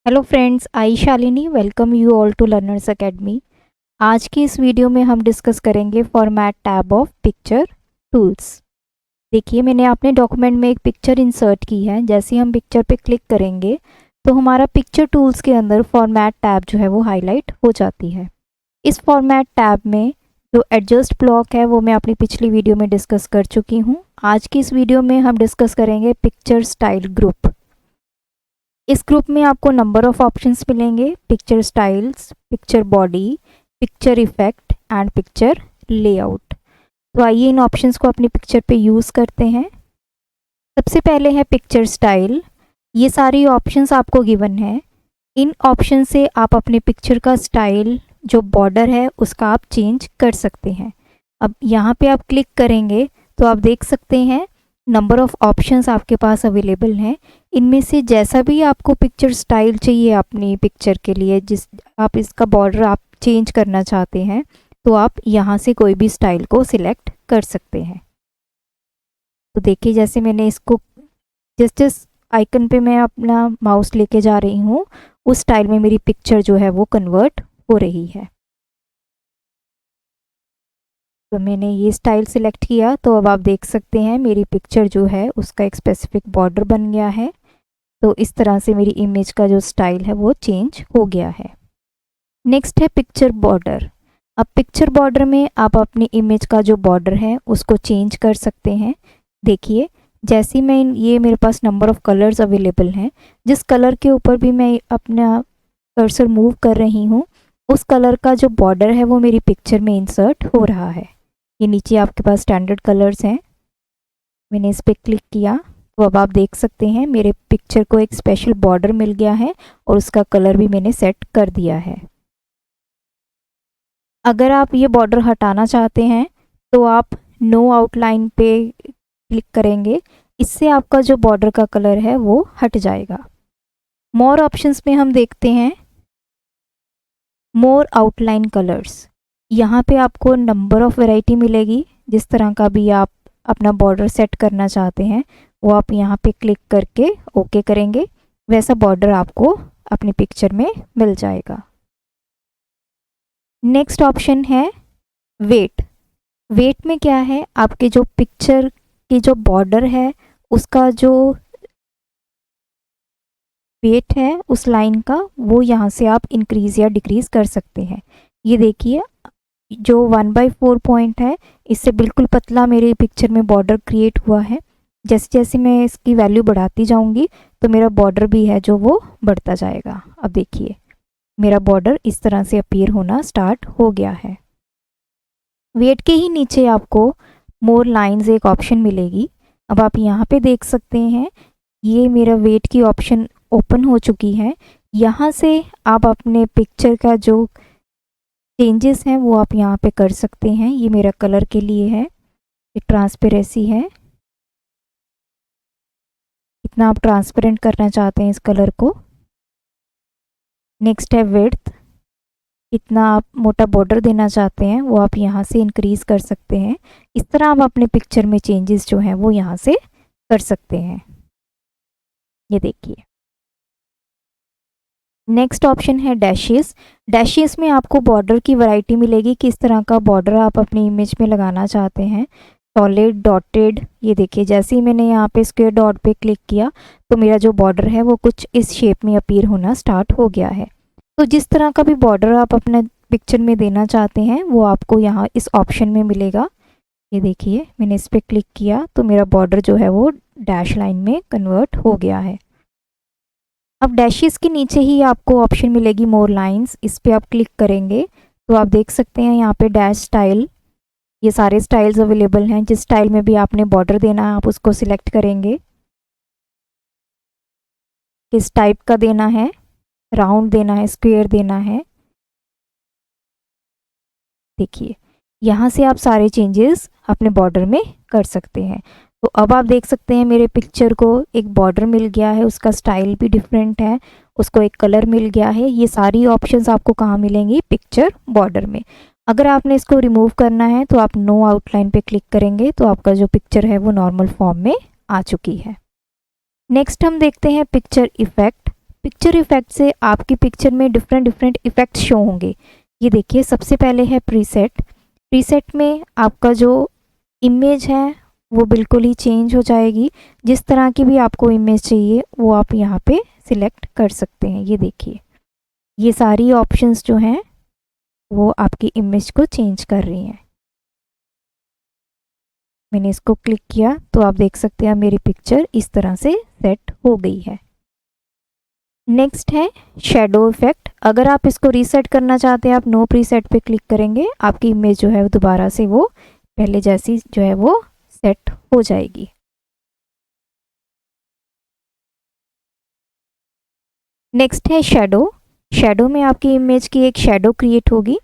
Hello friends, I Shalini welcome you all to learners academy. आज की इस वीडियो में हम डिस्कस करेंगे format tab of picture tools. देखिए, मैंने अपने डॉक्यूमेंट में एक पिक्चर इंसर्ट की है। जैसे ही हम पिक्चर पे क्लिक करेंगे तो हमारा पिक्चर टूल्स के अंदर फॉर्मेट टैब जो है वो हाईलाइट हो जाती है। इस फॉर्मेट टैब में जो एडजस्ट ब्लॉक है वो मैं अपनी पिछली वीडियो में डिस्कस कर चुकी हूँ। आज की इस वीडियो में हम डिस्कस करेंगे पिक्चर स्टाइल ग्रुप। इस ग्रुप में आपको नंबर ऑफ ऑप्शंस मिलेंगे: picture styles, picture body, picture effect and picture layout. तो आइए इन ऑप्शंस को अपनी पिक्चर पे यूज़ करते हैं। सबसे पहले है पिक्चर स्टाइल। ये सारी ऑप्शंस आपको गिवन है। इन ऑप्शन से आप अपने पिक्चर का स्टाइल, जो बॉर्डर है उसका आप चेंज कर सकते हैं। अब यहाँ पे आप क्लिक करेंगे तो आप देख सकते हैं नंबर ऑफ़ ऑप्शंस आपके पास अवेलेबल हैं। इनमें से जैसा भी आपको पिक्चर स्टाइल चाहिए अपनी पिक्चर के लिए, जिस आप इसका बॉर्डर आप चेंज करना चाहते हैं, तो आप यहाँ से कोई भी स्टाइल को सिलेक्ट कर सकते हैं। तो देखिए, जैसे मैंने इसको जिस आइकन पे मैं अपना माउस लेके जा रही हूँ उस स्टाइल में मेरी पिक्चर जो है वो कन्वर्ट हो रही है। तो मैंने ये स्टाइल सिलेक्ट किया तो अब आप देख सकते हैं मेरी पिक्चर जो है उसका एक स्पेसिफिक बॉर्डर बन गया है। तो इस तरह से मेरी इमेज का जो स्टाइल है वो चेंज हो गया है। नेक्स्ट है पिक्चर बॉर्डर। अब पिक्चर बॉर्डर में आप अपनी इमेज का जो बॉर्डर है उसको चेंज कर सकते हैं। देखिए, जैसे मैं ये मेरे पास नंबर ऑफ़ कलर्स अवेलेबल हैं, जिस कलर के ऊपर भी मैं अपना कर्सर मूव कर रही हूँ उस कलर का जो बॉर्डर है वो मेरी पिक्चर में इंसर्ट हो रहा है। ये नीचे आपके पास स्टैंडर्ड कलर्स हैं। मैंने इस पर क्लिक किया तो अब आप देख सकते हैं मेरे पिक्चर को एक स्पेशल बॉर्डर मिल गया है और उसका कलर भी मैंने सेट कर दिया है। अगर आप ये बॉर्डर हटाना चाहते हैं तो आप नो आउटलाइन पे क्लिक करेंगे। इससे आपका जो बॉर्डर का कलर है वो हट जाएगा। मोर ऑप्शंस में हम देखते हैं मोर आउटलाइन कलर्स। यहाँ पे आपको नंबर ऑफ़ वैरायटी मिलेगी। जिस तरह का भी आप अपना बॉर्डर सेट करना चाहते हैं वो आप यहाँ पे क्लिक करके ओके करेंगे, वैसा बॉर्डर आपको अपनी पिक्चर में मिल जाएगा। नेक्स्ट ऑप्शन है वेट। वेट में क्या है, आपके जो पिक्चर की जो बॉर्डर है उसका जो वेट है उस लाइन का, वो यहाँ से आप इंक्रीज़ या डिक्रीज़ कर सकते हैं। ये देखिए, जो 1/4 पॉइंट है इससे बिल्कुल पतला मेरे पिक्चर में बॉर्डर क्रिएट हुआ है। जैसे जैसे मैं इसकी वैल्यू बढ़ाती जाऊंगी तो मेरा बॉर्डर भी है जो वो बढ़ता जाएगा। अब देखिए, मेरा बॉर्डर इस तरह से अपीयर होना स्टार्ट हो गया है। वेट के ही नीचे आपको मोर लाइंस एक ऑप्शन मिलेगी। अब आप यहाँ पे देख सकते हैं ये मेरा वेट की ऑप्शन ओपन हो चुकी है। यहाँ से आप अपने पिक्चर का जो चेंजेस हैं वो आप यहाँ पे कर सकते हैं। ये मेरा कलर के लिए है, ये ट्रांसपेरेंसी है, इतना आप ट्रांसपेरेंट करना चाहते हैं इस कलर को। नेक्स्ट है विड्थ, इतना आप मोटा बॉर्डर देना चाहते हैं वो आप यहाँ से इंक्रीज़ कर सकते हैं। इस तरह आप अपने पिक्चर में चेंजेस जो हैं वो यहाँ से कर सकते हैं। ये देखिए, नेक्स्ट ऑप्शन है डैशेस। डैशेस में आपको बॉर्डर की वैरायटी मिलेगी, किस तरह का बॉर्डर आप अपनी इमेज में लगाना चाहते हैं। Solid, dotted. ये देखिए, जैसे ही मैंने यहाँ पे स्क्वायर डॉट पे क्लिक किया तो मेरा जो बॉर्डर है वो कुछ इस शेप में अपीयर होना स्टार्ट हो गया है। तो जिस तरह का भी बॉर्डर आप अपने पिक्चर में देना चाहते हैं वो आपको यहाँ इस ऑप्शन में मिलेगा। ये देखिए, मैंने इस पर क्लिक किया तो मेरा बॉर्डर जो है वो डैश लाइन में कन्वर्ट हो गया है। अब डैशेस के नीचे ही आपको ऑप्शन मिलेगी मोर लाइंस। इस पर आप क्लिक करेंगे तो आप देख सकते हैं यहाँ पे डैश स्टाइल, ये सारे स्टाइल्स अवेलेबल हैं। जिस स्टाइल में भी आपने बॉर्डर देना है आप उसको सिलेक्ट करेंगे, किस टाइप का देना है, राउंड देना है, स्क्वायर देना है। देखिए, यहाँ से आप सारे चेंजेस अपने बॉर्डर में कर सकते हैं। तो अब आप देख सकते हैं मेरे पिक्चर को एक बॉर्डर मिल गया है, उसका स्टाइल भी डिफरेंट है, उसको एक कलर मिल गया है। ये सारी ऑप्शंस आपको कहाँ मिलेंगी, पिक्चर बॉर्डर में। अगर आपने इसको रिमूव करना है तो आप नो आउटलाइन पे क्लिक करेंगे तो आपका जो पिक्चर है वो नॉर्मल फॉर्म में आ चुकी है। नेक्स्ट हम देखते हैं पिक्चर इफेक्ट। पिक्चर इफेक्ट से आपकी पिक्चर में डिफरेंट डिफरेंट इफेक्ट्स शो होंगे। ये देखिए, सबसे पहले है प्रीसेट। प्रीसेट में आपका जो इमेज है वो बिल्कुल ही चेंज हो जाएगी। जिस तरह की भी आपको इमेज चाहिए वो आप यहाँ पे सिलेक्ट कर सकते हैं। ये देखिए, ये सारी ऑप्शंस जो हैं वो आपकी इमेज को चेंज कर रही हैं। मैंने इसको क्लिक किया तो आप देख सकते हैं मेरी पिक्चर इस तरह से सेट हो गई है। नेक्स्ट है शैडो इफेक्ट। अगर आप इसको रीसेट करना चाहते हैं, आप नो प्रीसेट पे क्लिक करेंगे, आपकी इमेज जो है वो दोबारा से वो पहले जैसी जो है वो सेट हो जाएगी। नेक्स्ट है शैडो। शैडो में आपकी इमेज की एक शैडो क्रिएट होगी।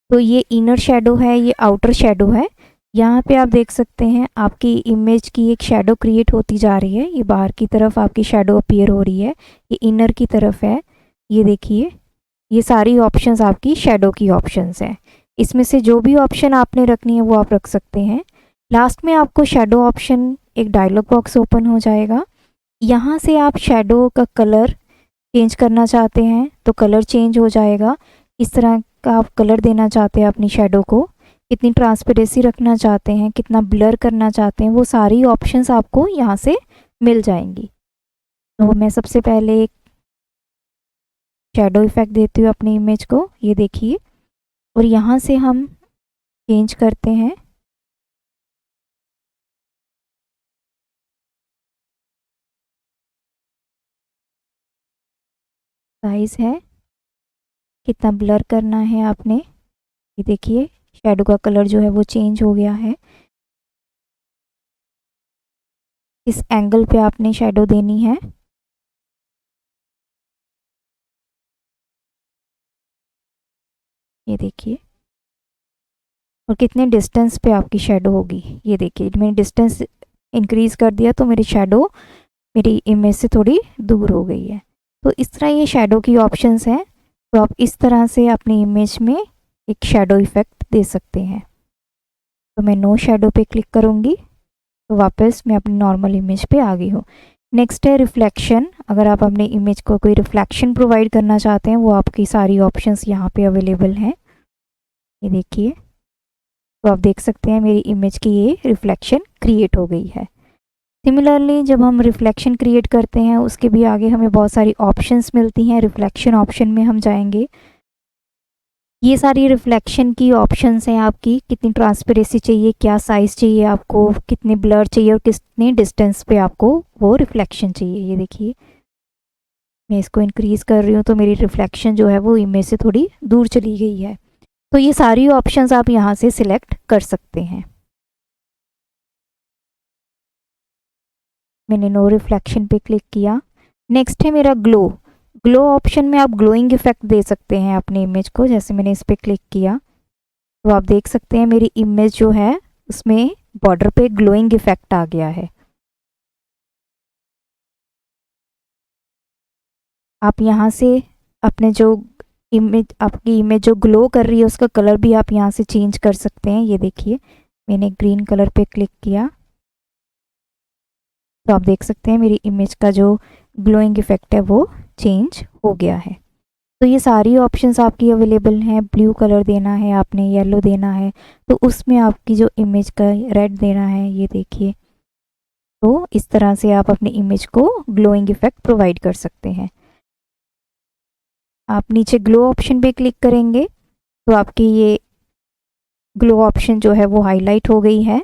तो ये इनर शैडो है, ये आउटर शैडो है। यहाँ पे आप देख सकते हैं आपकी इमेज की एक शैडो क्रिएट होती जा रही है। ये बाहर की तरफ आपकी शैडो अपीयर हो रही है, ये इनर की तरफ है। ये देखिए, ये सारी ऑप्शंस आपकी शैडो की ऑप्शंस हैं। इसमें से जो भी ऑप्शन आपने रखनी है वो आप रख सकते हैं। लास्ट में आपको शैडो ऑप्शन एक डायलॉग बॉक्स ओपन हो जाएगा। यहाँ से आप शैडो का कलर चेंज करना चाहते हैं तो कलर चेंज हो जाएगा। इस तरह का आप कलर देना चाहते हैं अपनी शैडो को, कितनी ट्रांसपेरेंसी रखना चाहते हैं, कितना ब्लर करना चाहते हैं, वो सारी ऑप्शंस आपको यहाँ से मिल जाएंगी। तो मैं सबसे पहले एक शैडो इफेक्ट देती हूँ अपनी इमेज को। ये देखिए, और यहाँ से हम चेंज करते हैं। साइज है, कितना ब्लर करना है आपने। ये देखिए, शैडो का कलर जो है वो चेंज हो गया है। इस एंगल पे आपने शैडो देनी है। ये देखिए, और कितने डिस्टेंस पे आपकी शैडो होगी। ये देखिए, मैंने डिस्टेंस इंक्रीज कर दिया तो मेरी शैडो मेरी इमेज से थोड़ी दूर हो गई है। तो इस तरह ये शैडो की ऑप्शंस हैं। तो आप इस तरह से अपनी इमेज में एक शैडो इफेक्ट दे सकते हैं। तो मैं नो शैडो पे क्लिक करूँगी तो वापस मैं अपनी नॉर्मल इमेज पे आ गई हूँ। नेक्स्ट है रिफ्लेक्शन। अगर आप अपनी इमेज को कोई रिफ्लेक्शन प्रोवाइड करना चाहते हैं, वो आपकी सारी ऑप्शंस यहाँ पे अवेलेबल हैं। ये देखिए, तो आप देख सकते हैं मेरी इमेज की ये रिफ्लेक्शन क्रिएट हो गई है। सिमिलरली जब हम रिफ्लेक्शन क्रिएट करते हैं उसके भी आगे हमें बहुत सारी ऑप्शंस मिलती हैं। रिफ्लेक्शन ऑप्शन में हम जाएंगे। ये सारी रिफ्लेक्शन की ऑप्शंस हैं आपकी, कितनी ट्रांसपेरेंसी चाहिए, क्या साइज़ चाहिए आपको, कितने ब्लर चाहिए और कितने डिस्टेंस पे आपको वो रिफ्लेक्शन चाहिए। ये देखिए, मैं इसको इंक्रीज़ कर रही हूँ तो मेरी रिफ्लेक्शन जो है वो इमेज से थोड़ी दूर चली गई है। तो ये सारी ऑप्शंस आप यहाँ से सिलेक्ट कर सकते हैं। मैंने नो रिफ्लेक्शन पे क्लिक किया। नेक्स्ट है मेरा ग्लो। ग्लो ऑप्शन में आप ग्लोइंग इफेक्ट दे सकते हैं अपनी इमेज को। जैसे मैंने इस पर क्लिक किया तो आप देख सकते हैं मेरी इमेज जो है उसमें बॉर्डर पे ग्लोइंग इफेक्ट आ गया है। आप यहाँ से अपने जो इमेज, आपकी इमेज जो ग्लो कर रही है उसका कलर भी आप यहाँ से चेंज कर सकते हैं। ये देखिए, मैंने ग्रीन कलर पे क्लिक किया तो आप देख सकते हैं मेरी इमेज का जो ग्लोइंग इफेक्ट है वो चेंज हो गया है। तो ये सारी ऑप्शंस आपकी अवेलेबल हैं। ब्लू कलर देना है आपने, येलो देना है तो उसमें आपकी जो इमेज का रेड देना है। ये देखिए, तो इस तरह से आप अपनी इमेज को ग्लोइंग इफेक्ट प्रोवाइड कर सकते हैं। आप नीचे ग्लो ऑप्शन पे क्लिक करेंगे तो आपकी ये ग्लो ऑप्शन जो है वो हाईलाइट हो गई है।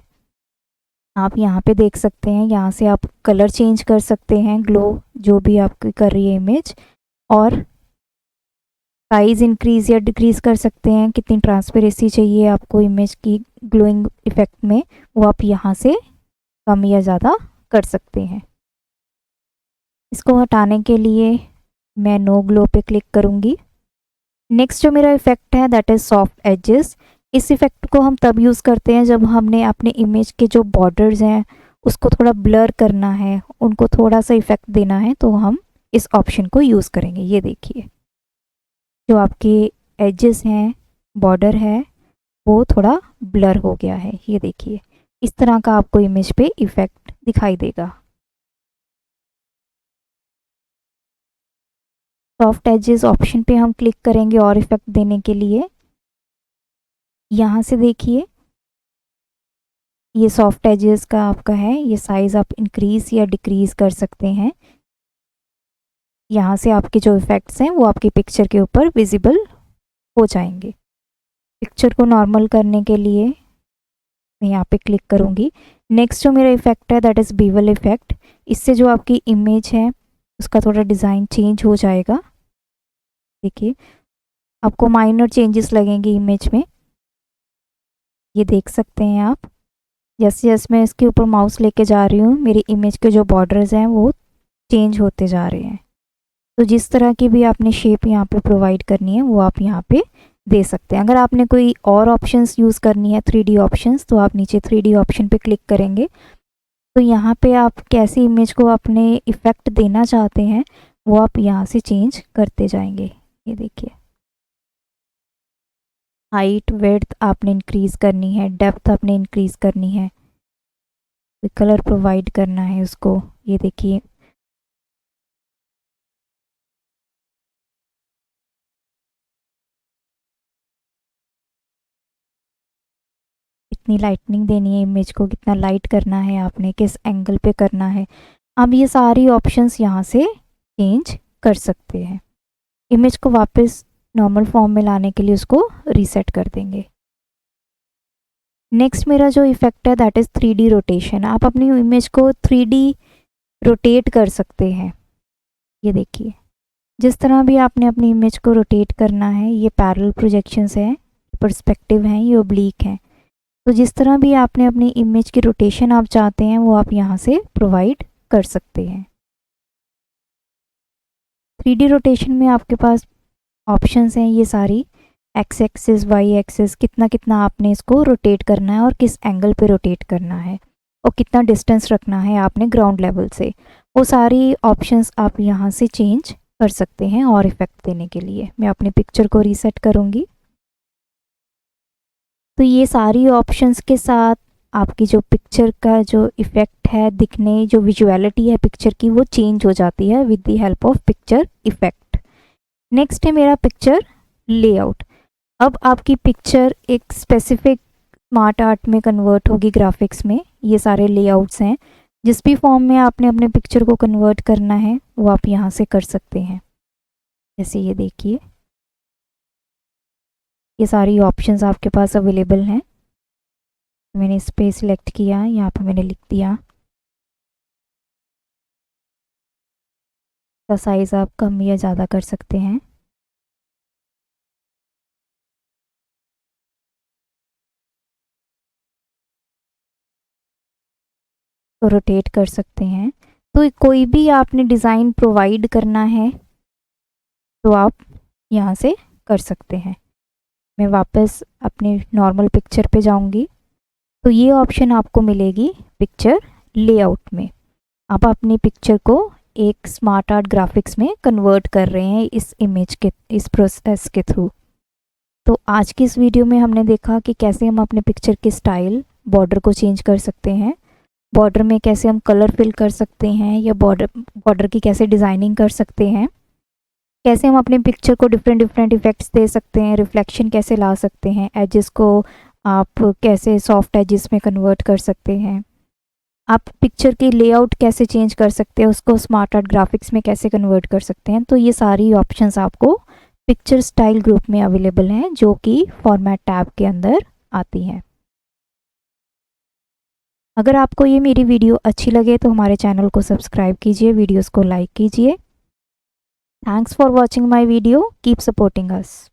आप यहाँ पे देख सकते हैं, यहाँ से आप कलर चेंज कर सकते हैं, ग्लो जो भी आपकी कर रही है इमेज, और साइज़ इंक्रीज़ या डिक्रीज़ कर सकते हैं। कितनी ट्रांसपेरेंसी चाहिए आपको इमेज की ग्लोइंग इफेक्ट में, वो आप यहाँ से कम या ज़्यादा कर सकते हैं। इसको हटाने के लिए मैं नो ग्लो पे क्लिक करूँगी। नेक्स्ट जो मेरा इफेक्ट है दैट इज़ सॉफ्ट एजेस। इस इफेक्ट को हम तब यूज़ करते हैं जब हमने अपने इमेज के जो बॉर्डर्स हैं उसको थोड़ा ब्लर करना है, उनको थोड़ा सा इफेक्ट देना है, तो हम इस ऑप्शन को यूज़ करेंगे। ये देखिए, जो आपके एजेस हैं, बॉर्डर है, वो थोड़ा ब्लर हो गया है। ये देखिए, इस तरह का आपको इमेज पे इफेक्ट दिखाई देगा। सॉफ्ट एजेस ऑप्शन पे हम क्लिक करेंगे और इफेक्ट देने के लिए। यहाँ से देखिए ये सॉफ्ट एजेस का आपका है, ये साइज़ आप इंक्रीज या डिक्रीज कर सकते हैं। यहाँ से आपके जो इफ़ेक्ट्स हैं वो आपकी पिक्चर के ऊपर विजिबल हो जाएंगे। पिक्चर को नॉर्मल करने के लिए मैं यहाँ पे क्लिक करूँगी। नेक्स्ट जो मेरा इफ़ेक्ट है दैट इज़ बीवल इफ़ेक्ट। इससे जो आपकी इमेज है उसका थोड़ा डिज़ाइन चेंज हो जाएगा। देखिए आपको माइनर चेंजेस लगेंगे इमेज में, ये देख सकते हैं आप। जैसे जैसे मैं इसके ऊपर माउस लेके जा रही हूँ मेरी इमेज के जो बॉर्डर्स हैं वो चेंज होते जा रहे हैं। तो जिस तरह की भी आपने शेप यहाँ पे प्रोवाइड करनी है वो आप यहाँ पे दे सकते हैं। अगर आपने कोई और ऑप्शंस यूज़ करनी है 3D ऑप्शंस, तो आप नीचे 3D ऑप्शन पे क्लिक करेंगे तो यहाँ पे आप कैसी इमेज को अपने इफ़ेक्ट देना चाहते हैं वो आप यहाँ से चेंज करते जाएंगे। ये देखिए हाइट विड्थ आपने इंक्रीज़ करनी है, डेप्थ आपने इंक्रीज़ करनी है, कोई कलर प्रोवाइड करना है उसको। ये देखिए कितनी लाइटनिंग देनी है इमेज को, कितना लाइट करना है आपने, किस एंगल पे करना है, आप ये सारी ऑप्शंस यहाँ से चेंज कर सकते हैं। इमेज को वापस नॉर्मल फॉर्म में लाने के लिए उसको रीसेट कर देंगे। नेक्स्ट मेरा जो इफ़ेक्ट है दैट इज़ 3D रोटेशन। आप अपनी इमेज को 3D रोटेट कर सकते हैं। ये देखिए जिस तरह भी आपने अपनी इमेज को रोटेट करना है, ये पैरेलल प्रोजेक्शंस हैं, पर्सपेक्टिव हैं, ये ओब्लीक हैं। तो जिस तरह भी आपने अपनी इमेज की रोटेशन आप चाहते हैं वो आप यहाँ से प्रोवाइड कर सकते हैं। 3D रोटेशन में आपके पास ऑप्शंस हैं ये सारी, एक्स एक्सिस वाई एक्सिस, कितना कितना आपने इसको रोटेट करना है और किस एंगल पे रोटेट करना है और कितना डिस्टेंस रखना है आपने ग्राउंड लेवल से, वो सारी ऑप्शंस आप यहाँ से चेंज कर सकते हैं और इफ़ेक्ट देने के लिए। मैं अपनी पिक्चर को रीसेट करूँगी तो ये सारी ऑप्शंस के साथ आपकी जो पिक्चर का जो इफ़ेक्ट है दिखने, जो विजुअलिटी है पिक्चर की वो चेंज हो जाती है with the help of picture effect. Next है मेरा पिक्चर लेआउट। अब आपकी पिक्चर एक स्पेसिफिक स्मार्ट आर्ट में कन्वर्ट होगी, ग्राफिक्स में। ये सारे लेआउट्स हैं, जिस भी फॉर्म में आपने अपने पिक्चर को कन्वर्ट करना है वो आप यहाँ से कर सकते हैं। जैसे ये देखिए ये सारी ऑप्शंस आपके पास अवेलेबल हैं। मैंने इस पे सिलेक्ट किया, यहाँ पे मैंने लिख दिया। का साइज़ आप कम या ज़्यादा कर सकते हैं। तो रोटेट कर सकते हैं। तो कोई भी आपने डिज़ाइन प्रोवाइड करना है तो आप यहाँ से कर सकते हैं। मैं वापस अपने नॉर्मल पिक्चर पे जाऊँगी तो ये ऑप्शन आपको मिलेगी पिक्चर लेआउट में। आप अपनी पिक्चर को एक स्मार्ट आर्ट ग्राफिक्स में कन्वर्ट कर रहे हैं इस इमेज के, इस प्रोसेस के थ्रू। तो आज की इस वीडियो में हमने देखा कि कैसे हम अपने पिक्चर के स्टाइल, बॉर्डर को चेंज कर सकते हैं, बॉर्डर में कैसे हम कलर फिल कर सकते हैं या बॉर्डर की कैसे डिज़ाइनिंग कर सकते हैं, कैसे हम अपने पिक्चर को डिफरेंट इफ़ेक्ट्स दे सकते हैं, रिफ्लेक्शन कैसे ला सकते हैं, एजेस को आप कैसे सॉफ्ट एजेस में कन्वर्ट कर सकते हैं, आप पिक्चर की लेआउट कैसे चेंज कर सकते हैं, उसको स्मार्ट आर्ट ग्राफिक्स में कैसे कन्वर्ट कर सकते हैं। तो ये सारी ऑप्शंस आपको पिक्चर स्टाइल ग्रुप में अवेलेबल हैं जो कि फॉर्मेट टैब के अंदर आती हैं। अगर आपको ये मेरी वीडियो अच्छी लगे तो हमारे चैनल को सब्सक्राइब कीजिए, वीडियोस को लाइक कीजिए। Thanks for watching my video, keep supporting us.